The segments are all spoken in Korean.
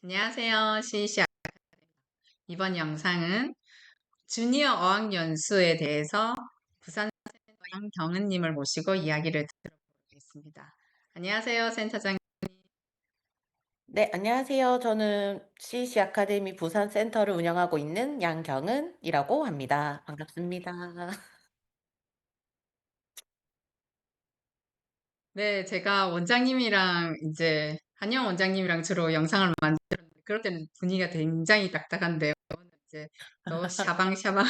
안녕하세요. 시시아. 이번 영상은 주니어 어학연수에 대해서 부산 양경은님을 모시고 이야기를 들어보겠습니다. 안녕하세요, 센터장님. 네, 안녕하세요. 저는 CC 아카데미 부산 센터를 운영하고 있는 양경은이라고 합니다. 반갑습니다. 네, 제가 원장님이랑 한영 원장님이랑 주로 영상을 만들었는데 그럴 때는 분위기가 굉장히 딱딱한데요. 이제 또 샤방샤방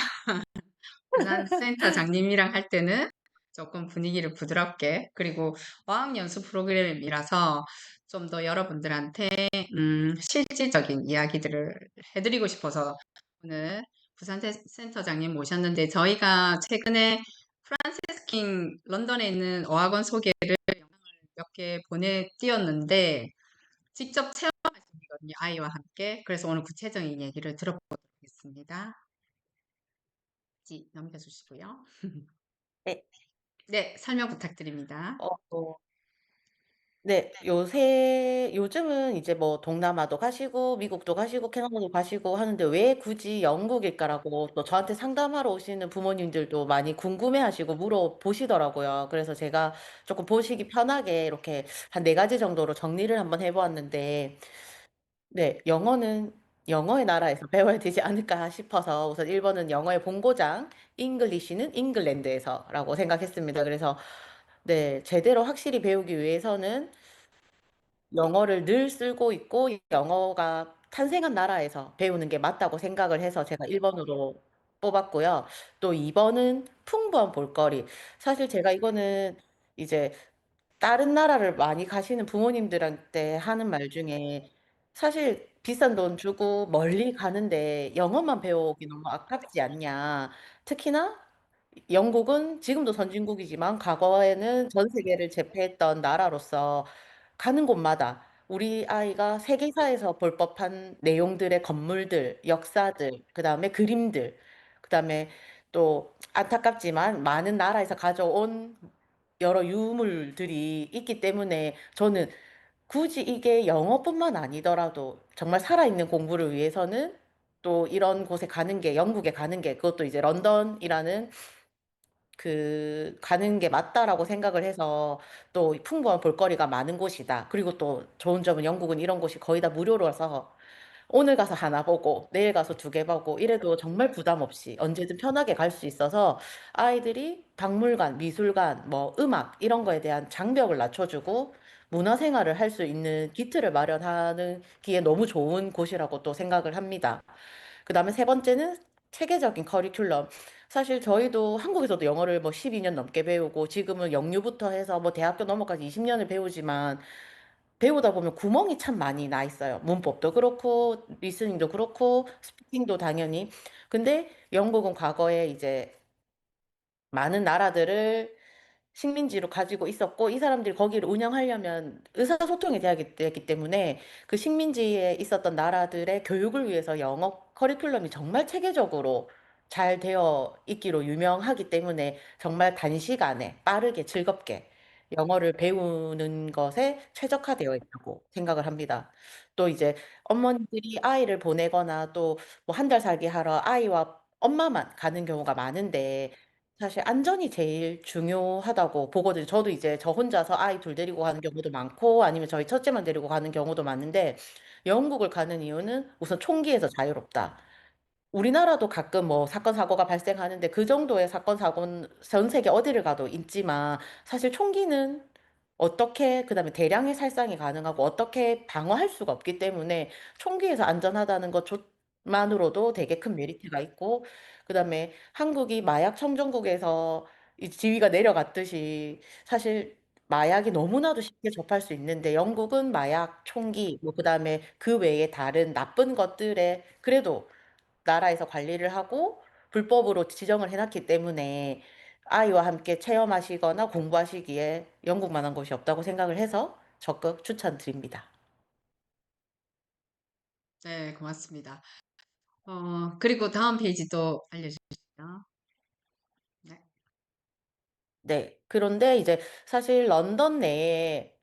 부산 센터장님이랑 할 때는 조금 분위기를 부드럽게 그리고 어학연수 프로그램이라서 좀 더 여러분들한테 실질적인 이야기들을 해드리고 싶어서 오늘 부산 센터장님 모셨는데 저희가 최근에 프란시스킹 런던에 있는 어학원 소개를 몇 개 보내띄었는데 직접 체험하시거든요. 아이와 함께. 그래서 오늘 구체적인 얘기를 들어보도록 하겠습니다. 넘겨주시고요. 네, 네, 설명 부탁드립니다. 어, 네, 요즘은 이제 뭐 동남아도 가시고, 미국도 가시고, 캐나다도 가시고 하는데 왜 굳이 영국일까라고 또 저한테 상담하러 오시는 부모님들도 많이 궁금해하시고 물어보시더라고요. 그래서 제가 조금 보시기 편하게 이렇게 한 네 가지 정도로 정리를 한번 해보았는데, 네, 영어는 영어의 나라에서 배워야 되지 않을까 싶어서 우선 1번은 영어의 본고장, 잉글리시는 잉글랜드에서라고 생각했습니다. 그래서 네, 제대로 확실히 배우기 위해서는 영어를 늘 쓰고 있고 영어가 탄생한 나라에서 배우는 게 맞다고 생각을 해서 제가 1번으로 뽑았고요. 또 2번은 풍부한 볼거리. 사실 제가 이거는 이제 다른 나라를 많이 가시는 부모님들한테 하는 말 중에 사실 비싼 돈 주고 멀리 가는데 영어만 배우기 너무 아깝지 않냐. 특히나 영국은 지금도 선진국이지만 과거에는 전 세계를 제패했던 나라로서 가는 곳마다 우리 아이가 세계사에서 볼 법한 내용들의 건물들, 역사들, 그다음에 그림들, 그다음에 또 안타깝지만 많은 나라에서 가져온 여러 유물들이 있기 때문에 저는 굳이 이게 영어뿐만 아니더라도 정말 살아있는 공부를 위해서는 또 이런 곳에 가는 게 영국에 가는 게 그것도 이제 런던이라는 가는 게 맞다라고 생각을 해서 또 풍부한 볼거리가 많은 곳이다. 그리고 또 좋은 점은 영국은 이런 곳이 거의 다 무료라서 오늘 가서 하나 보고 내일 가서 두 개 보고 이래도 정말 부담 없이 언제든 편하게 갈 수 있어서 아이들이 박물관, 미술관, 뭐 음악 이런 거에 대한 장벽을 낮춰주고 문화생활을 할 수 있는 기틀을 마련하는 기에 너무 좋은 곳이라고 또 생각을 합니다. 그 다음에 세 번째는 체계적인 커리큘럼. 사실 저희도 한국에서도 영어를 뭐 12년 넘게 배우고 지금은 영유부터 해서 뭐 대학교 넘어까지 20년을 배우지만 배우다 보면 구멍이 참 많이 나 있어요. 문법도 그렇고 리스닝도 그렇고 스피킹도 당연히. 근데 영국은 과거에 이제 많은 나라들을 식민지로 가지고 있었고 이 사람들이 거기를 운영하려면 의사소통이 돼야 되기 때문에 그 식민지에 있었던 나라들의 교육을 위해서 영어 커리큘럼이 정말 체계적으로 잘 되어 있기로 유명하기 때문에 정말 단시간에 빠르게 즐겁게 영어를 배우는 것에 최적화되어 있다고 생각을 합니다. 또 이제 어머니들이 아이를 보내거나 또 뭐 한 달 살기 하러 아이와 엄마만 가는 경우가 많은데 사실 안전이 제일 중요하다고 보거든요. 저도 이제 저 혼자서 아이 둘 데리고 가는 경우도 많고 아니면 저희 첫째만 데리고 가는 경우도 많은데 영국을 가는 이유는 우선 총기에서 자유롭다. 우리나라도 가끔 뭐 사건 사고가 발생하는데 그 정도의 사건 사고는 전 세계 어디를 가도 있지만 사실 총기는 어떻게 그다음에 대량의 살상이 가능하고 어떻게 방어할 수가 없기 때문에 총기에서 안전하다는 것만으로도 되게 큰 메리트가 있고 그다음에 한국이 마약 청정국에서 이 지위가 내려갔듯이 사실 마약이 너무나도 쉽게 접할 수 있는데 영국은 마약, 총기, 뭐 그다음에 그 외에 다른 나쁜 것들에 그래도 나라에서 관리를 하고 불법으로 지정을 해놨기 때문에 아이와 함께 체험하시거나 공부하시기에 영국만한 곳이 없다고 생각을 해서 적극 추천드립니다. 네, 고맙습니다. 그리고 다음 페이지도 알려주시죠. 네. 네. 그런데 이제 사실 런던 내에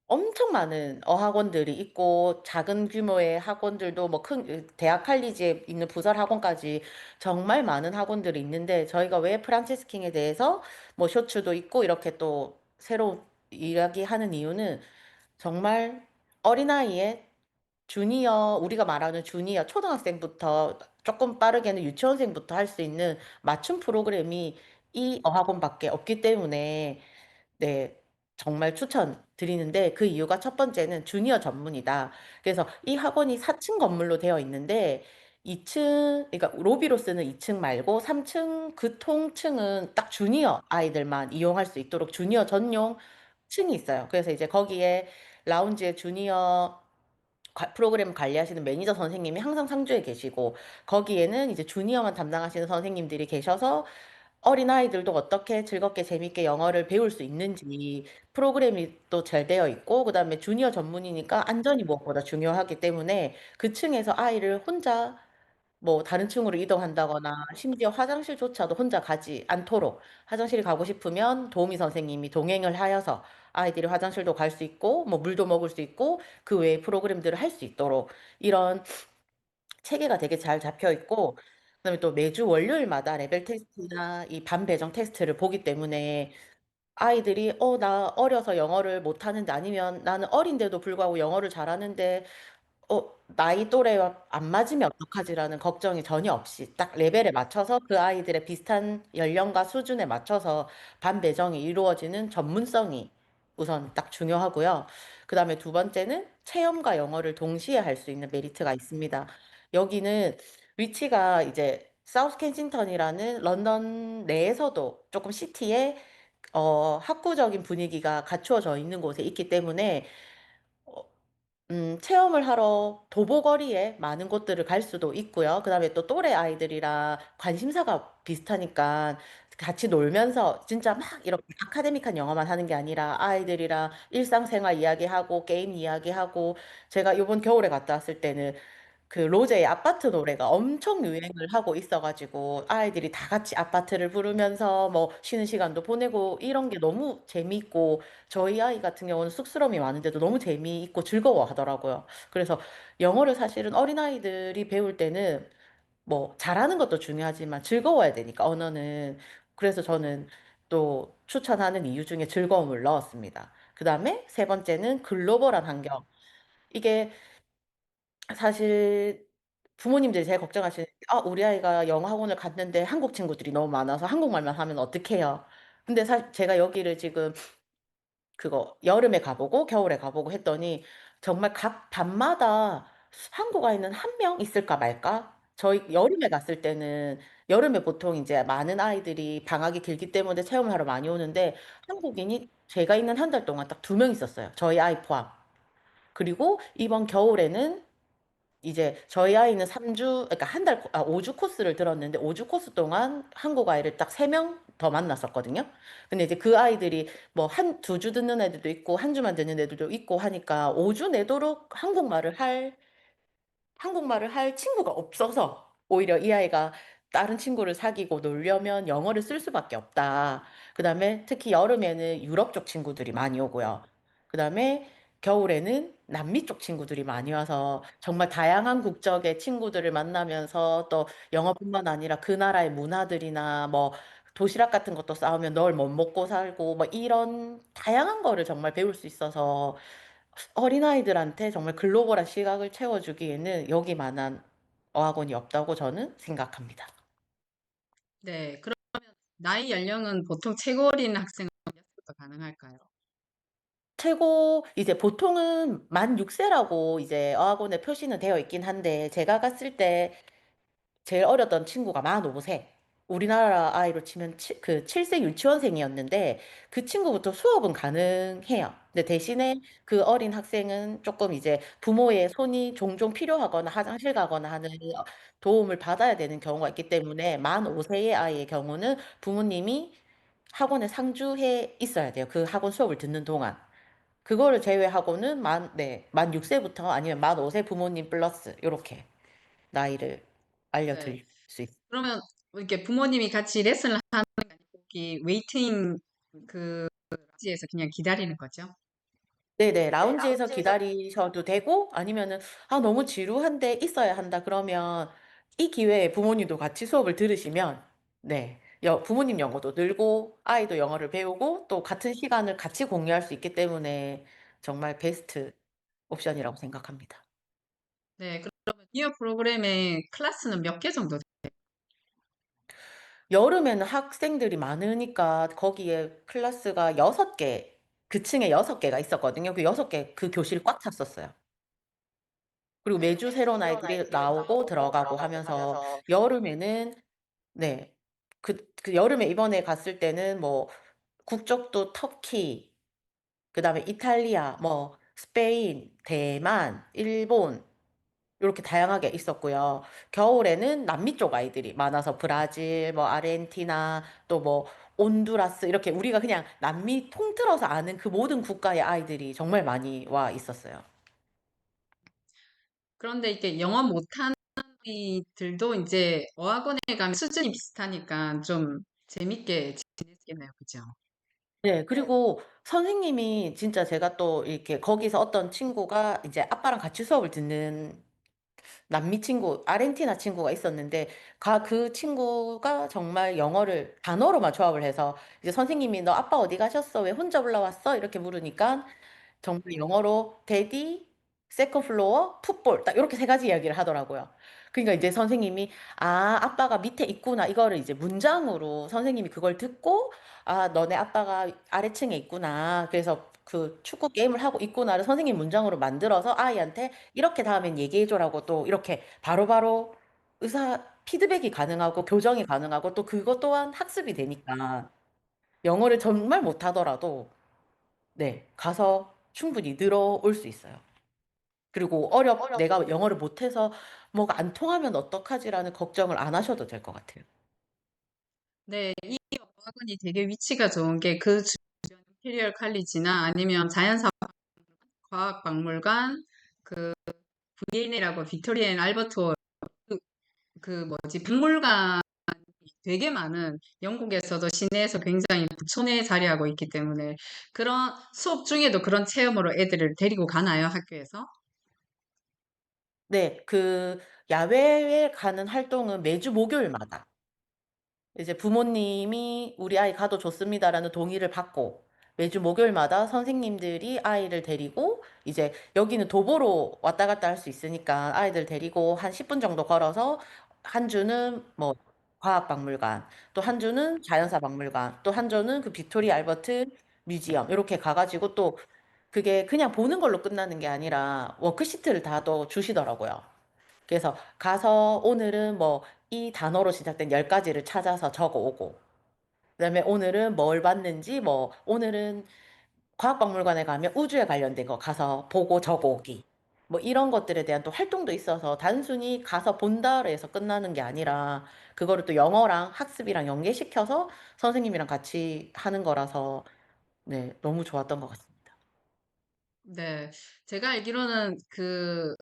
엄청 많은 어학원들이 있고 작은 규모의 학원들도 뭐 큰 대학 칼리지에 있는 부설 학원까지 정말 많은 학원들이 있는데 저희가 왜 프란체스킹에 대해서 뭐 쇼츠도 있고 이렇게 또 새로 이야기하는 이유는 정말 어린아이의 주니어 우리가 말하는 주니어 초등학생부터 조금 빠르게는 유치원생부터 할 수 있는 맞춤 프로그램이 이 어학원밖에 없기 때문에 네. 정말 추천드리는데 그 이유가 첫 번째는 주니어 전문이다. 그래서 이 학원이 4층 건물로 되어 있는데 2층 그러니까 로비로 쓰는 2층 말고 3층 그 통층은 딱 주니어 아이들만 이용할 수 있도록 주니어 전용 층이 있어요. 그래서 이제 거기에 라운지에 주니어 프로그램 관리하시는 매니저 선생님이 항상 상주에 계시고 거기에는 이제 주니어만 담당하시는 선생님들이 계셔서 어린아이들도 어떻게 즐겁게 재밌게 영어를 배울 수 있는지 프로그램이 또 잘 되어 있고 그다음에 주니어 전문이니까 안전이 무엇보다 중요하기 때문에 그 층에서 아이를 혼자 뭐 다른 층으로 이동한다거나 심지어 화장실조차도 혼자 가지 않도록 화장실 가고 싶으면 도우미 선생님이 동행을 하여서 아이들이 화장실도 갈 수 있고 뭐 물도 먹을 수 있고 그 외의 프로그램들을 할 수 있도록 이런 체계가 되게 잘 잡혀 있고 그다음에 또 매주 월요일마다 레벨 테스트나 이 반배정 테스트를 보기 때문에 아이들이 나 어려서 영어를 못하는데 아니면 나는 어린데도 불구하고 영어를 잘하는데 나이 또래와 안 맞으면 어떡하지라는 걱정이 전혀 없이 딱 레벨에 맞춰서 그 아이들의 비슷한 연령과 수준에 맞춰서 반 배정이 이루어지는 전문성이 우선 딱 중요하고요. 그다음에 두 번째는 체험과 영어를 동시에 할 수 있는 메리트가 있습니다. 여기는 위치가 이제 사우스 켄싱턴이라는 런던 내에서도 조금 시티에 학구적인 분위기가 갖추어져 있는 곳에 있기 때문에 어, 체험을 하러 도보거리에 많은 곳들을 갈 수도 있고요. 그다음에 또 또래 아이들이랑 관심사가 비슷하니까 같이 놀면서 진짜 막 이렇게 아카데믹한 영어만 하는 게 아니라 아이들이랑 일상생활 이야기하고 게임 이야기하고 제가 이번 겨울에 갔다 왔을 때는 그 로제의 아파트 노래가 엄청 유행을 하고 있어가지고 아이들이 다 같이 아파트를 부르면서 뭐 쉬는 시간도 보내고 이런 게 너무 재미있고 저희 아이 같은 경우는 쑥스러움이 많은데도 너무 재미있고 즐거워 하더라고요. 그래서 영어를 사실은 어린아이들이 배울 때는 뭐 잘하는 것도 중요하지만 즐거워야 되니까 언어는 그래서 저는 또 추천하는 이유 중에 즐거움을 넣었습니다. 그 다음에 세 번째는 글로벌한 환경. 이게 사실 부모님들이 제일 걱정하시는 게 우리 아이가 영어 학원을 갔는데 한국 친구들이 너무 많아서 한국말만 하면 어떡해요? 근데 제가 여기를 지금 그거 여름에 가보고 겨울에 가보고 했더니 정말 각 반마다 한국 아이는 한 명 있을까 말까? 저희 여름에 갔을 때는 여름에 보통 이제 많은 아이들이 방학이 길기 때문에 체험을 하러 많이 오는데 한국인이 제가 있는 한 달 동안 딱 2명 있었어요. 저희 아이 포함. 그리고 이번 겨울에는 이제 저희 아이는 3주, 그러니까 5주 코스를 들었는데 5주 코스 동안 한국 아이를 딱 3명 더 만났었거든요. 근데 이제 그 아이들이 뭐 2주 듣는 애들도 있고 한 주만 듣는 애들도 있고 하니까 5주 내도록 한국말을 할 친구가 없어서 오히려 이 아이가 다른 친구를 사귀고 놀려면 영어를 쓸 수밖에 없다. 그다음에 특히 여름에는 유럽 쪽 친구들이 많이 오고요. 그다음에 겨울에는 남미 쪽 친구들이 많이 와서 정말 다양한 국적의 친구들을 만나면서 또 영어뿐만 아니라 그 나라의 문화들이나 뭐 도시락 같은 것도 싸우면 널 못 먹고 살고 뭐 이런 다양한 거를 정말 배울 수 있어서 어린아이들한테 정말 글로벌한 시각을 채워주기에는 여기만한 어학원이 없다고 저는 생각합니다. 네, 그럼 나이 연령은 보통 최고 어린 학생은 몇 살부터 가능할까요? 최고 이제 보통은 만 6세라고 이제 어학원에 표시는 되어 있긴 한데 제가 갔을 때 제일 어렸던 친구가 만 5세. 우리나라 아이로 치면 7세 유치원생이었는데 그 친구부터 수업은 가능해요. 근데 대신에 그 어린 학생은 조금 이제 부모의 손이 종종 필요하거나 화장실 가거나 하는 도움을 받아야 되는 경우가 있기 때문에 만 5세의 아이의 경우는 부모님이 학원에 상주해 있어야 돼요. 그 학원 수업을 듣는 동안. 그거를 제외하고는 만 6세부터 아니면 만 5세 부모님 플러스 요렇게 나이를 네. 알려드릴 수 있어요. 그러면 이렇게 부모님이 같이 레슨을 하는 게 아니고 웨이팅 그 지에서 그냥 기다리는 거죠? 네네. 라운지에서 기다리셔도 되고 아니면은 '아 너무 지루한데 있어야 한다.' 그러면 이 기회에 부모님도 같이 수업을 들으시면 네 부모님 영어도 늘고 아이도 영어를 배우고 또 같은 시간을 같이 공유할 수 있기 때문에 정말 베스트 옵션이라고 생각합니다. 네, 그러면 이어 프로그램의 클래스는 몇 개 정도? 여름에는 학생들이 많으니까 거기에 클래스가 6 개, 그 층에 6 개가 있었거든요. 그 6개 그 교실이 꽉 찼었어요. 그리고 매주 새로운 아이들이 나오고 들어가고 하면서 여름에는 네. 그 여름에 이번에 갔을 때는 뭐 국적도 터키, 그다음에 이탈리아, 뭐 스페인, 대만, 일본 요렇게 다양하게 있었고요. 겨울에는 남미 쪽 아이들이 많아서 브라질, 뭐 아르헨티나 또 뭐 온두라스 이렇게 우리가 그냥 남미 통틀어서 아는 그 모든 국가의 아이들이 정말 많이 와 있었어요. 그런데 이게 영어 못하는 아이들도 이제 어학원에 가면 수준이 비슷하니까 좀 재밌게 지냈겠네요. 그죠? 네. 그리고 선생님이 진짜 제가 또 이렇게 거기서 어떤 친구가 이제 아빠랑 같이 수업을 듣는 남미 친구, 아르헨티나 친구가 있었는데 그 친구가 정말 영어를 단어로만 조합을 해서 이제 선생님이 "너 아빠 어디 가셨어? 왜 혼자 올라왔어?" 이렇게 물으니까 정말 영어로 "데디, 세컨드 플로어, 풋볼." 딱 요렇게 3 가지 이야기를 하더라고요. 그러니까 이제 선생님이 '아 아빠가 밑에 있구나.' 이거를 이제 문장으로 선생님이 그걸 듣고 '아 너네 아빠가 아래층에 있구나. 그래서 그 축구 게임을 하고 있구나.'를 선생님 문장으로 만들어서 아이한테 "이렇게 다음엔 얘기해 줘라."고 또 이렇게 바로바로 피드백이 가능하고 교정이 가능하고 또 그것 또한 학습이 되니까 영어를 정말 못하더라도 네. 가서 충분히 늘어올 수 있어요. 그리고 '내가 영어를 못해서 뭐가 안 통하면 어떡하지?'라는 걱정을 안 하셔도 될 것 같아요. 네, 이 어학원이 되게 위치가 좋은 게 그 주변 임페리얼 칼리지나 아니면 자연사 과학박물관, 그 VN이라고 빅토리아 앤 알버트 홀, 그, 그 뭐지 박물관 되게 많은 영국에서도 시내에서 굉장히 부촌에 자리하고 있기 때문에 그런 수업 중에도 그런 체험으로 애들을 데리고 가나요, 학교에서? 네. 그 야외에 가는 활동은 매주 목요일마다 이제 부모님이 "우리 아이 가도 좋습니다."라는 동의를 받고 매주 목요일마다 선생님들이 아이를 데리고 이제 여기는 도보로 왔다 갔다 할 수 있으니까 아이들 데리고 한 10분 정도 걸어서 한 주는 뭐 과학박물관, 또 한 주는 자연사박물관, 또 한 주는 그 빅토리아 알버트 뮤지엄 요렇게 가 가지고 또 그게 그냥 보는 걸로 끝나는 게 아니라 워크시트를 다 또 주시더라고요. 그래서 가서 오늘은 뭐 이 단어로 시작된 10 가지를 찾아서 적어 오고 그다음에 오늘은 뭘 봤는지 뭐 오늘은 과학박물관에 가면 우주에 관련된 거 가서 보고 적어 오기. 뭐 이런 것들에 대한 또 활동도 있어서 단순히 가서 본다로 해서 끝나는 게 아니라 그거를 또 영어랑 학습이랑 연계시켜서 선생님이랑 같이 하는 거라서 네 너무 좋았던 것 같습니다. 네, 제가 알기로는 그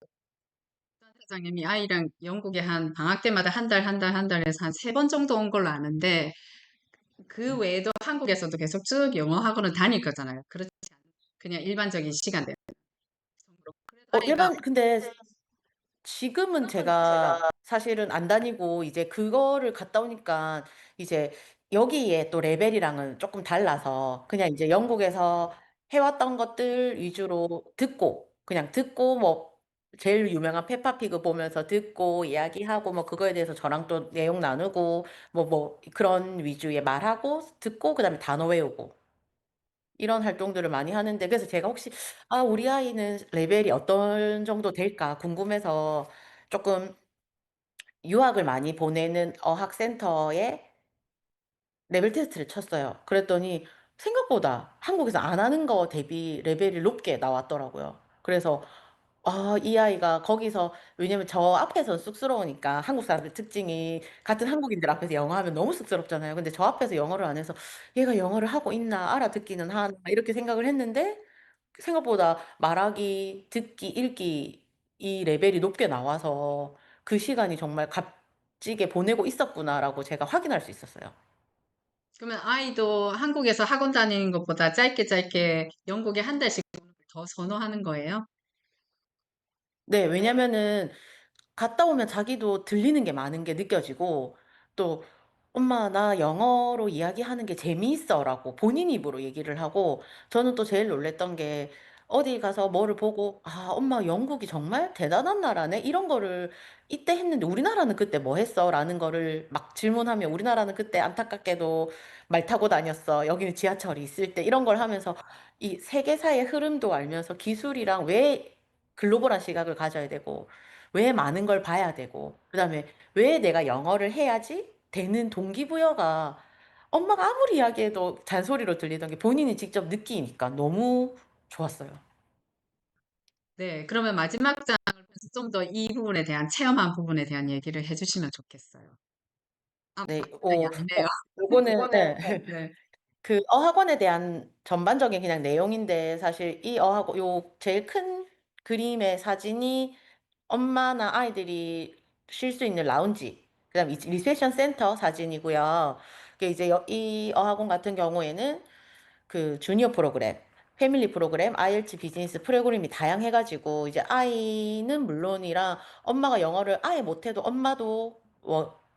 사장님이 아이랑 영국에 한 방학 때마다 한 달, 한 달, 한 달에서 한 3번 정도 온 걸로 아는데 그 외에도 한국에서도 계속 쭉 영어 학원을 다닐 거잖아요. 그렇지 않 그냥 일반적인 시간대 정도로. 그래도 아이가 일반 근데 지금은 제가 사실은 안 다니고 이제 그거를 갔다 오니까 이제 여기에 또 레벨이랑은 쪼끔 달라서 그냥 이제 영국에서 해 왔던 것들 위주로 듣고 그냥 듣고 뭐 제일 유명한 페파피그 보면서 듣고 이야기하고 뭐 그거에 대해서 저랑 또 내용 나누고 뭐 그런 위주의 말하고 듣고 그다음에 단어 외우고 이런 활동들을 많이 하는데 그래서 제가 혹시 '아 우리 아이는 레벨이 어떤 정도 될까?' 궁금해서 쪼끔 유학을 많이 보내는 어학센터에 레벨 테스트를 쳤어요. 그랬더니 생각보다 한국에서 안 하는 거 대비 레벨이 높게 나왔더라고요. 그래서 이 아이가 거기서 왜냐면 저 앞에서는 쑥스러우니까 한국 사람들 특징이 같은 한국인들 앞에서 영어하면 너무 쑥스럽잖아요. 근데 저 앞에서 영어를 안 해서 '얘가 영어를 하고 있나? 알아듣기는 하나?' 이렇게 생각을 했는데 생각보다 말하기, 듣기, 읽기 이 레벨이 높게 나와서 '그 시간이 정말 값지게 보내고 있었구나.'라고 제가 확인할 수 있었어요. 그러면 아이도 한국에서 학원 다니는 것보다 짧게 짧게 영국에 한 달씩 더 선호하는 거예요? 네. 왜냐면은 갔다 오면 자기도 들리는 게 많은 게 느껴지고 또 "엄마 나 영어로 이야기하는 게 재미있어."라고 본인 입으로 얘기를 하고 저는 또 제일 놀랐던 게 어디 가서 뭐를 보고 '아 엄마 영국이 정말 대단한 나라네.' 이런 거를 이때 했는데 "우리나라는 그때 뭐 했어?"라는 거를 막 질문하면 "우리나라는 그때 안타깝게도 말 타고 다녔어. 여기는 지하철이 있을 때." 이런 걸 하면서 이 세계사의 흐름도 알면서 기술이랑 왜 글로벌한 시각을 가져야 되고 왜 많은 걸 봐야 되고 그다음에 왜 내가 영어를 해야지 되는 동기부여가 엄마가 아무리 이야기해도 잔소리로 들리던 게 본인이 직접 느끼니까 너무 좋았어요. 네. 그러면 마지막 장을 통해서 좀 더 이 부분에 대한 체험한 부분에 대한 얘기를 해 주시면 좋겠어요. 아 네. 마지막 장이 아니네요. 요거는 예. 네. 그 어학원에 대한 전반적인 그냥 내용인데 사실 이 어학원 요 제일 큰 그림의 사진이 엄마나 아이들이 쉴 수 있는 라운지 그다음에 이 리셉션 센터 사진이고요. 그게 이제 이 어학원 같은 경우에는 그 주니어 프로그램, 패밀리 프로그램, IELTS 비즈니스 프로그램이 다양해 가지고 이제 아이는 물론이라 엄마가 영어를 아예 못해도 엄마도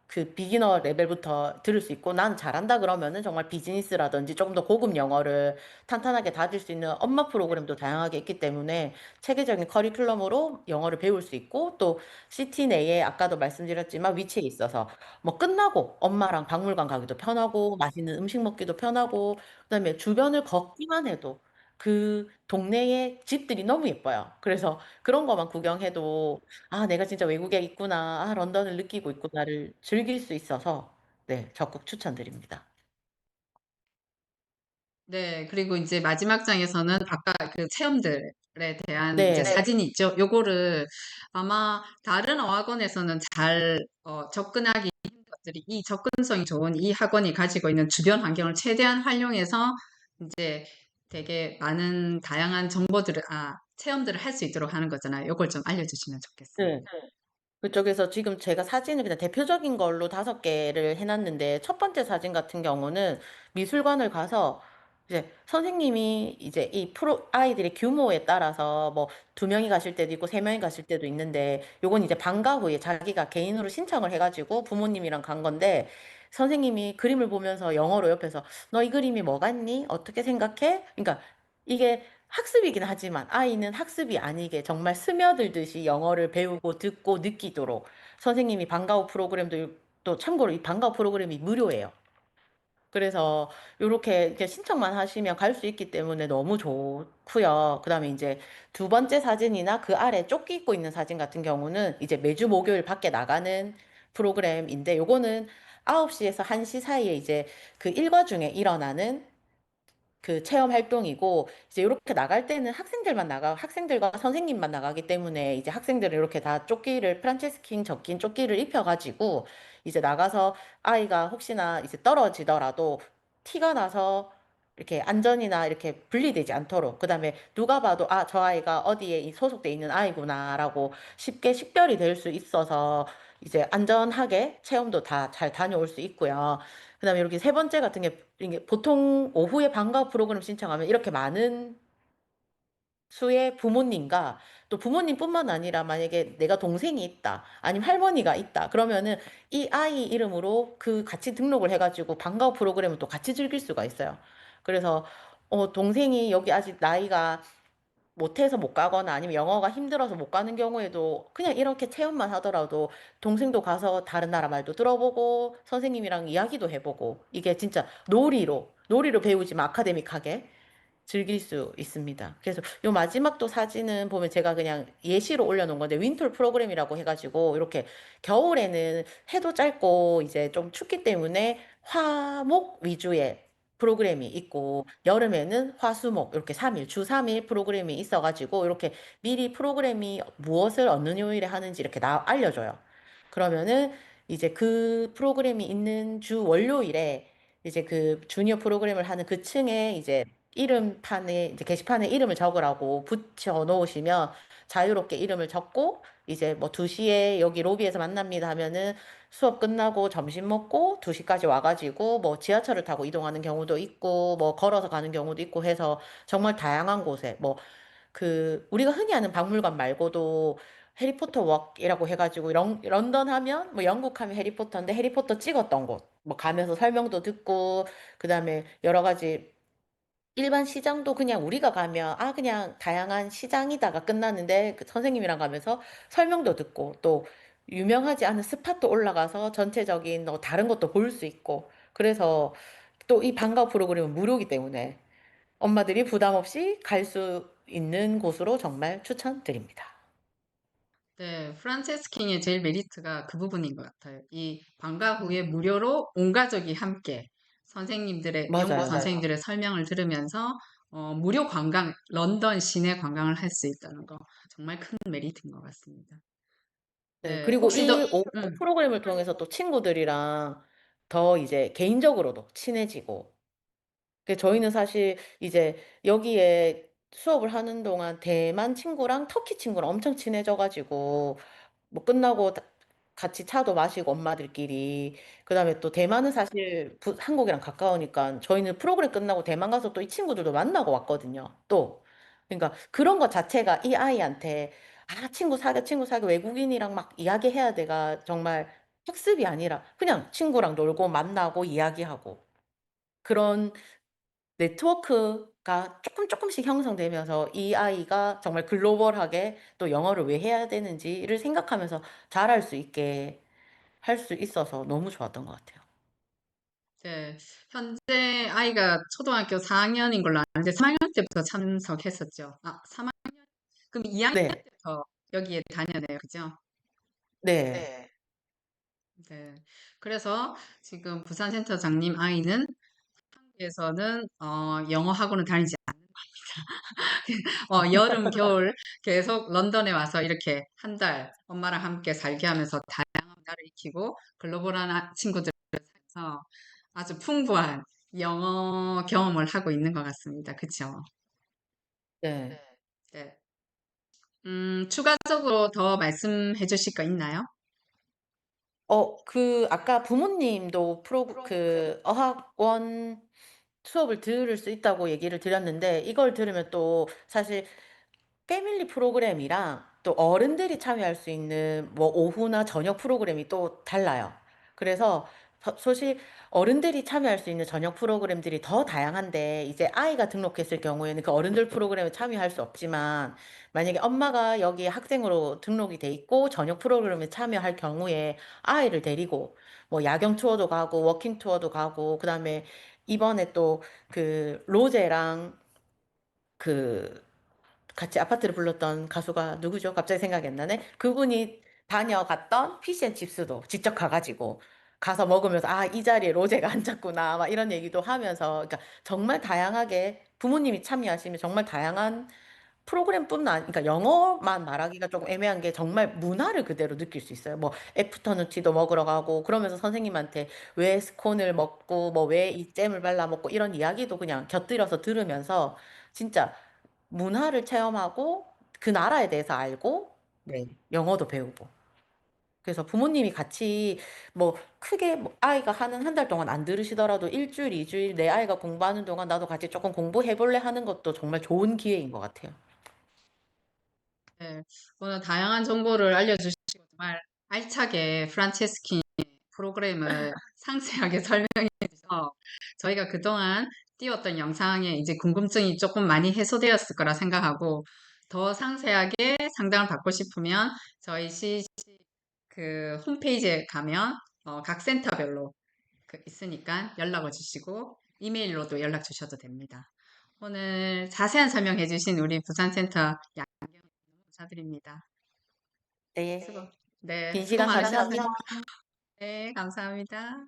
그 비기너 레벨부터 들을 수 있고 "난 잘한다." 그러면은 정말 비즈니스라든지 조금 더 고급 영어를 탄탄하게 다질 수 있는 엄마 프로그램도 다양하게 있기 때문에 체계적인 커리큘럼으로 영어를 배울 수 있고 또 시티 내에 아까도 말씀드렸지만 위치에 있어서 뭐 끝나고 엄마랑 박물관 가기도 편하고 맛있는 음식 먹기도 편하고 그다음에 주변을 걷기만 해도 그 동네의 집들이 너무 예뻐요. 그래서 그런 것만 구경해도 '아 내가 진짜 외국에 있구나. 아 런던을 느끼고 있구나.'를 즐길 수 있어서 네 적극 추천드립니다. 네. 그리고 인제 마지막 장에서는 아까 그 체험들에 대한 이제 네. 사진이 있죠. 요거를 아마 다른 어학원에서는 잘 접근하기 힘든 것들이 이 접근성이 좋은 이 학원이 가지고 있는 주변 환경을 최대한 활용해서 인제 되게 많은 다양한 정보들을 체험들을 할 수 있도록 하는 거잖아요. 요걸 좀 알려주시면 네. 좋겠습니다. 그쪽에서 지금 제가 사진을 그냥 대표적인 걸로 5개를 해 놨는데 첫 번째 사진 같은 경우는 미술관을 가서 이제 선생님이 이제 이 아이들의 규모에 따라서 뭐 2 명이 가실 때도 있고 3 명이 가실 때도 있는데 요건 이제 방과 후에 자기가 개인으로 신청을 해 가지고 부모님이랑 간 건데 선생님이 그림을 보면서 영어로 옆에서 "너 이 그림이 뭐 같니? 어떻게 생각해?" 그러니까 이게 학습이긴 하지만 아이는 학습이 아니게 정말 스며들듯이 영어를 배우고 듣고 느끼도록 선생님이 방과 후 프로그램도 또 참고로 이 방과 후 프로그램이 무료예요. 그래서 요렇게 이렇게 신청만 하시면 갈 수 있기 때문에 너무 좋고요. 그다음에 인제 두 번째 사진이나 그 아래 조끼 입고 있는 사진 같은 경우는 이제 매주 목요일 밖에 나가는 프로그램인데 요거는 9시 에서 1시 사이에 이제 그 일과 중에 일어나는 그 체험 활동이고 이제 요렇게 나갈 때는 학생들과 선생님만 나가기 때문에 이제 학생들은 이렇게 다 조끼를 프란체스킨 적힌 조끼를 입혀 가지고 이제 나가서 아이가 혹시나 이제 떨어지더라도 티가 나서 이렇게 안전이나 이렇게 분리되지 않도록 그다음에 누가 봐도 '아 저 아이가 어디에 소속돼 있는 아이구나.'라고 쉽게 식별이 될 수 있어서 이제 안전하게 체험도 다 잘 다녀올 수 있고요. 그다음에 이렇게 세 번째 같은 게 이게 보통 오후에 방과후 프로그램 신청하면 이렇게 많은 수의 부모님과 또 부모님뿐만 아니라 만약에 내가 동생이 있다 아니면 할머니가 있다 그러면은 이 아이 이름으로 그 같이 등록을 해 가지고 방과후 프로그램을 또 같이 즐길 수가 있어요. 그래서 동생이 여기 아직 나이가 못해서 못 가거나 아니면 영어가 힘들어서 못 가는 경우에도 그냥 이렇게 체험만 하더라도 동생도 가서 다른 나라 말도 들어보고 선생님이랑 이야기도 해 보고 이게 진짜 놀이로 배우지만 아카데믹하게 즐길 수 있습니다. 그래서 요 마지막 또 사진은 보면 제가 그냥 예시로 올려 놓은 건데 윈터 프로그램이라고 해 가지고 이렇게 겨울에는 해도 짧고 이제 좀 춥기 때문에 화목 위주의 프로그램이 있고 여름에는 화수목 이렇게 3 일 주 3일 프로그램이 있어 가지고 이렇게 미리 프로그램이 무엇을 어느 요일에 하는지 이렇게 알려 줘요. 그러면은 이제 그 프로그램이 있는 주 월요일에 이제 그 주니어 프로그램을 하는 그 층에 이제 이름판에 이제 게시판에 이름을 적으라고 붙여 놓으시면 자유롭게 이름을 적고 이제 뭐 "2 시에 여기 로비에서 만납니다." 하면은 수업 끝나고 점심 먹고 2 시까지 와 가지고 뭐 지하철을 타고 이동하는 경우도 있고 뭐 걸어서 가는 경우도 있고 해서 정말 다양한 곳에 뭐 우리가 흔히 아는 박물관 말고도 해리포터 웍이라고 해가지고 런던 하면 뭐 영국 하면 해리포터인데 해리포터 찍었던 곳 뭐 가면서 설명도 듣고 그다음에 여러 가지 일반 시장도 그냥 우리가 가면 아 그냥 다양한 시장이다가 끝나는데 그 선생님이랑 가면서 설명도 듣고 또 유명하지 않은 스팟도 올라가서 전체적인 다른 것도 볼 수 있고 그래서 또 이 방과 후 프로그램은 무료이기 때문에 엄마들이 부담 없이 갈 수 있는 곳으로 정말 추천드립니다. 네, 프란체스킹의 제일 메리트가 그 부분인 것 같아요. 이 방과 후에 무료로 온 가족이 함께 영국 맞아요. 선생님들의 설명을 들으면서 무료 관광, 런던 시내 관광을 할 수 있다는 거 정말 큰 메리트인 것 같습니다. 네, 네, 그리고 혹시 더, 이 오후 프로그램을 통해서 또 친구들이랑 더 이제 개인적으로도 친해지고 저희는 사실 이제 여기에 수업을 하는 동안 대만 친구랑 터키 친구랑 엄청 친해져 가지고 뭐 끝나고 같이 차도 마시고 엄마들끼리 그다음에 또 대만은 사실 한국이랑 가까우니까 저희는 프로그램 끝나고 대만 가서 또 이 친구들도 만나고 왔거든요. 또 그러니까 그런 것 자체가 이 아이한테 아 친구 사귀어 외국인이랑 막 이야기해야 돼가 정말 학습이 아니라 그냥 친구랑 놀고 만나고 이야기하고 그런 네트워크가 조금씩 형성되면서 이 아이가 정말 글로벌하게 또 영어를 왜 해야 되는지를 생각하면서 잘할 수 있게 할 수 있어서 너무 좋았던 것 같아요. 네, 현재 아이가 초등학교 4학년인 걸로 아는데 3학년 때부터 참석했었죠. 아, 3학년? 그럼 2학년 네. 때부터 여기에 다녀네요. 그죠? 네. 네. 그래서 지금 부산센터장님 아이는 한국에서는 영어 학원을 다니지 여름, 겨울 계속 런던에 와서 이렇게 한 달 엄마랑 함께 살게 하면서 다양한 문화를 익히고 글로벌한 친구들을 사귀어서 아주 풍부한 영어 경험을 하고 있는 것 같습니다. 그쵸? 네. 네. 추가적으로 더 말씀해 주실 거 있나요? 아까 부모님도 어학원 수업을 들을 수 있다고 얘기를 드렸는데 이걸 들으면 또 사실 패밀리 프로그램이랑 또 어른들이 참여할 수 있는 뭐 오후나 저녁 프로그램이 또 달라요. 그래서 사실 어른들이 참여할 수 있는 저녁 프로그램들이 더 다양한데 이제 아이가 등록했을 경우에는 그 어른들 프로그램에 참여할 수 없지만 만약에 엄마가 여기 학생으로 등록이 돼 있고 저녁 프로그램에 참여할 경우에 아이를 데리고 뭐 야경 투어도 가고 워킹 투어도 가고 그다음에 이번에 또 로제랑 그 같이 아파트를 불렀던 가수가 누구죠? 갑자기 생각이 안 나네. 그분이 다녀갔던 피시앤칩스도 직접 가가지고 가서 먹으면서 아, 이 자리에 로제가 앉았구나. 막 이런 얘기도 하면서 그러니까 정말 다양하게 부모님이 참여하시면 정말 다양한 그러니까 영어만 말하기가 조금 애매한 게 정말 문화를 그대로 느낄 수 있어요. 뭐 애프터눈 티도 먹으러 가고 그러면서 선생님한테 왜 스콘을 먹고 뭐 왜 이 잼을 발라 먹고 이런 이야기도 그냥 곁들여서 들으면서 진짜 문화를 체험하고 그 나라에 대해서 알고 네. 영어도 배우고. 그래서 부모님이 같이 뭐 크게 뭐 아이가 하는 한 달 동안 안 들으시더라도 일 주일, 2주일 내 아이가 공부하는 동안 나도 같이 조금 공부해 볼래 하는 것도 정말 좋은 기회인 것 같아요. 네. 오늘 다양한 정보를 알려주시고 정말 알차게 프란체스키 프로그램을 상세하게 설명해 주셔서 저희가 그동안 띄웠던 영상에 이제 궁금증이 조금 많이 해소되었을 거라 생각하고 더 상세하게 상담을 받고 싶으면 저희 그 홈페이지에 가면 각 센터별로 있으니까 연락을 주시고 이메일로도 연락 주셔도 됩니다. 오늘 자세한 설명해 주신 우리 부산센터 양경 감사드립니다. 네. 수고, 네, 긴 수고 시간 많으셨어요. 감사합니다. 네, 감사합니다.